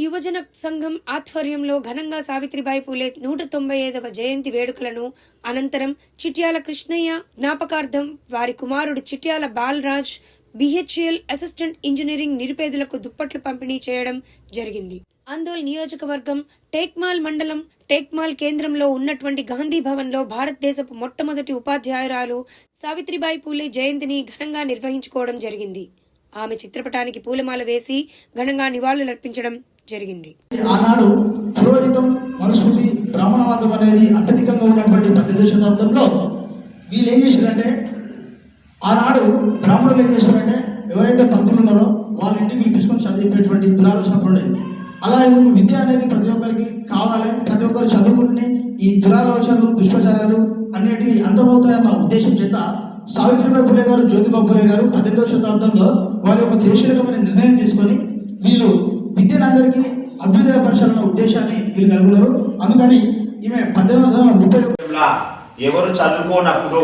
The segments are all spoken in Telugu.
యువజన సంఘం ఆధ్వర్యంలో ఘనంగా సావిత్రిబాయి పూలే 195వ జయంతి వేడుకలను అనంతరం చిట్యాల కృష్ణయ్య జ్ఞాపకార్థం వారి కుమారుడు Chityala Balraj BHEL assistant engineering నిరుపేదలకు దుప్పట్లు పంపిణీ చేయడం జరిగింది. ఆందోళన నియోజకవర్గం టేక్మాల్ మండలం టేక్మాల్ కేంద్రంలో ఉన్నటువంటి గాంధీ భవన్లో భారతదేశపు మొట్టమొదటి ఉపాధ్యాయురాలు సావిత్రిబాయి పూలే జయంతిని ఘనంగా నిర్వహించుకోవడం జరిగింది. ఆమె చిత్రపటానికి పూలమాల వేసి ఘనంగా నివాళులర్పించడం జరిగింది. ఆనాడు పురోహితం మనుస్మృతి బ్రాహ్మణవాదం అనేది అత్యధికంగా ఉన్నటువంటి 18వ శతాబ్దంలో వీళ్ళు ఏం చేశారంటే, ఆనాడు బ్రాహ్మణులు ఏం చేశారంటే ఎవరైతే పంతులు ఉన్నారో వాళ్ళ ఇంటికి పిలిపించుకొని చదివేటువంటి దురాలోచన ఉండేది. అలా ఎందుకు విద్య అనేది ప్రతి ఒక్కరికి కావాలి, ప్రతి ఒక్కరు చదువుకుని ఈ దురాలోచనలు దుష్ప్రచారాలు అనేటివి అంతమవుతాయన్న ఉద్దేశం చేత సావిత్రిబాయి పూలే గారు జ్యోతిబా పూలే గారు 18వ శతాబ్దంలో వారి యొక్క క్రియాశీలకమైన నిర్ణయం తీసుకొని వీళ్ళు విద్యను అందరికీ అభ్యుదయపరచాలన్న ఉద్దేశాన్ని వీళ్ళు కలుగున్నారు. అందుకని ఈమె 1830 ఎవరు చదువుకోనప్పుడు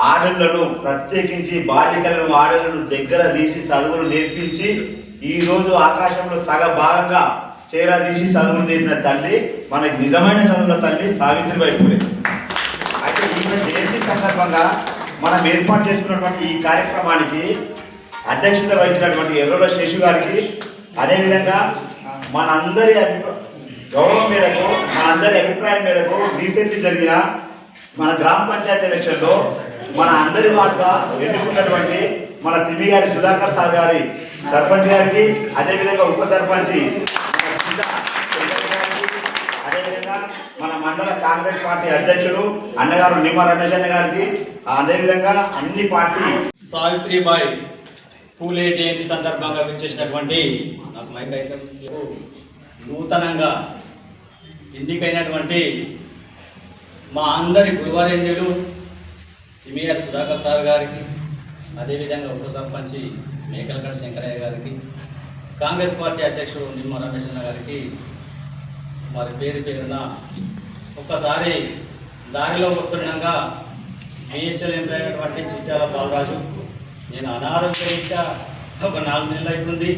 ఆడళ్లను ప్రత్యేకించి బాలికలను ఆడళ్లను దగ్గర తీసి చదువులు నేర్పించి ఈ రోజు ఆకాశంలో సగ భాగంగా చేరదీసి చదువులు నేర్పిన తల్లి, మనకి నిజమైన చదువుల తల్లి సావిత్రిబాయి పూలే. అయితే ఈమె జయంతి సందర్భంగా మనం ఏర్పాటు చేసుకున్నటువంటి ఈ కార్యక్రమానికి అధ్యక్షత వహించినటువంటి ఎర్రల శేషు గారికి, అదేవిధంగా మనందరి గౌరవం మేరకు మనందరి అభిప్రాయం మేరకు రీసెంట్లీ జరిగిన మన గ్రామ పంచాయతీ ఎలక్షన్లో మన అందరి వార్డుగా ఎన్నుకున్నటువంటి మన తిమ్మిగారి సుధాకర్ సార్ గారి సర్పంచ్ గారికి, అదేవిధంగా ఉప సర్పంచ్ అదేవిధంగా మన మండల కాంగ్రెస్ పార్టీ అధ్యక్షుడు అన్నగారు నిమ్మ రమేష్ అన్న గారికి, అదేవిధంగా అన్ని పార్టీ సావిత్రిబాయి పూలే జయంతి సందర్భంగా విచ్చేసినటువంటి నూతనంగా ఎన్నికైనటువంటి మా అందరి గురువారేంద్రులు తిమ్మిగారి సుధాకర్ సార్ గారికి, అదేవిధంగా ఉప సర్పంచి మేకలగడ్డ శంకరయ్య గారికి, కాంగ్రెస్ పార్టీ అధ్యక్షుడు నిమ్మ రమేష్ అన్న గారికి మరి పేరు పేరున ఒక్కసారి దారిలో వస్తుండగా BHEL ఎంప్లాయ్ అయినటువంటి చిట్యాల బాలరాజు, నేను అనారోగ్యరీత్యా ఒక 4 నెలలు అవుతుంది,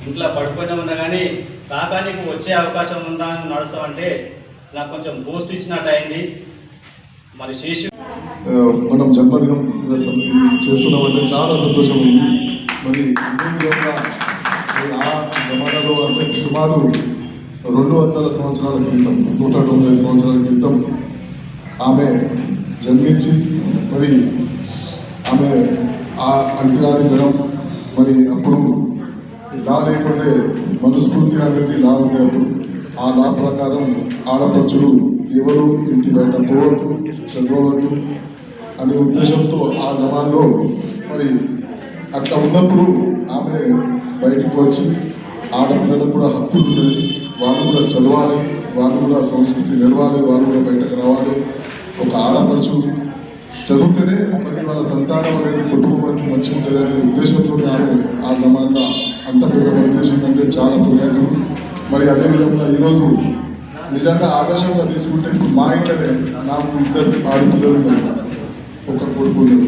ఇంట్లో పడిపోయినా ఉన్నా కానీ కాకా నీకు వచ్చే అవకాశం ఉందా అని నడుస్తామంటే నాకు కొంచెం బూస్ట్ ఇచ్చినట్టు అయింది. మరి శేషు మనం జన్మదినం చేస్తున్నామంటే చాలా సంతోషం ఉంది. మరి ఆ జమానాలో అంటే సుమారు 200 సంవత్సరాల క్రితం 195 సంవత్సరాల క్రితం ఆమె జన్మించి మరి ఆమె ఆ అంకిరాది మేడం మరి అప్పుడు లా లేకుండే మనుస్మృతి అనేది లా ఉండేప్పుడు ఆ లా ప్రకారం ఆడపడుచులు ఎవరు ఇంటి బయట పోవద్దు, చదవద్దు అనే ఉద్దేశంతో ఆ జమాన్లో మరి అట్లా ఉన్నప్పుడు ఆమె బయటికి వచ్చి ఆడపిల్లలకు కూడా హక్కులు ఉన్నాయి, వాళ్ళు కూడా చదవాలి, వాళ్ళు కూడా సంస్కృతి నెరవాలి, వాళ్ళు కూడా బయటకు రావాలి. ఒక ఆడపడుచు చదివితేనే మరి వాళ్ళ సంతానం అనేది కుటుంబానికి మంచి ఉంటుంది అనే ఉద్దేశంతో ఆమె ఆ జమాన్లో అంత పెద్ద ఉద్దేశం అంటే చాలా పుణ్యాలు. మరి అదేవిధంగా ఈరోజు నిజంగా ఆదర్శంగా తీసుకుంటే ఇప్పుడు మా ఇంట్లోనే నాకు 2 ఆడపిల్లలు ఉన్నారు, ఒక కొడుకు ఉన్నారు.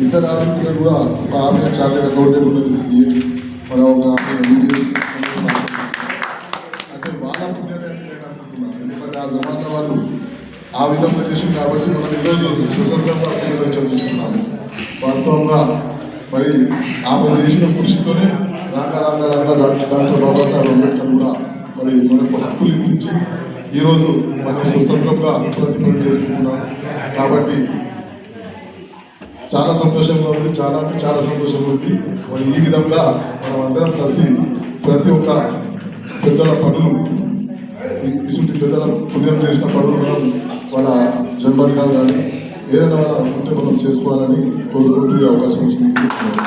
2 ఆడపిల్లలు కూడా ఒక ఆమె చార్టెడ్ అకౌంటెంట్ ఉన్నది CA, మరి ఒక ఆమె MBBS. అంటే వాళ్ళ పుణ్యమే నేను అనుకుంటున్నాను. ఎందుకంటే ఆ జమానా వాళ్ళు ఆ విధంగా చేసింది కాబట్టి మనం ఈరోజు స్వతంత్రంగా చదువుతున్నాము. వాస్తవంగా మరి ఆమె చేసిన కృషితోనే డాక్టర్ బాబాసాహెబ్ అంబేద్కర్ కూడా మరి మనకు హక్కులు ఇప్పించి ఈరోజు మనం స్వతంత్రంగా ప్రతిపత్తి చేసుకుంటున్నాం. కాబట్టి చాలా సంతోషంగా ఉంది, చాలా అంటే చాలా సంతోషంగా ఉంది. మరి ఈ విధంగా మనం అందరం కలిసి ప్రతి ఒక్క పెద్దల పనులు, ఇటువంటి పెద్దల పుణ్యం చేసిన పనులు మనం వాళ్ళ జన్మదినాలు కానీ ఏదైనా ఉంటే మనం చేసుకోవాలని కోరుకుంటూ ఈ అవకాశం వచ్చింది.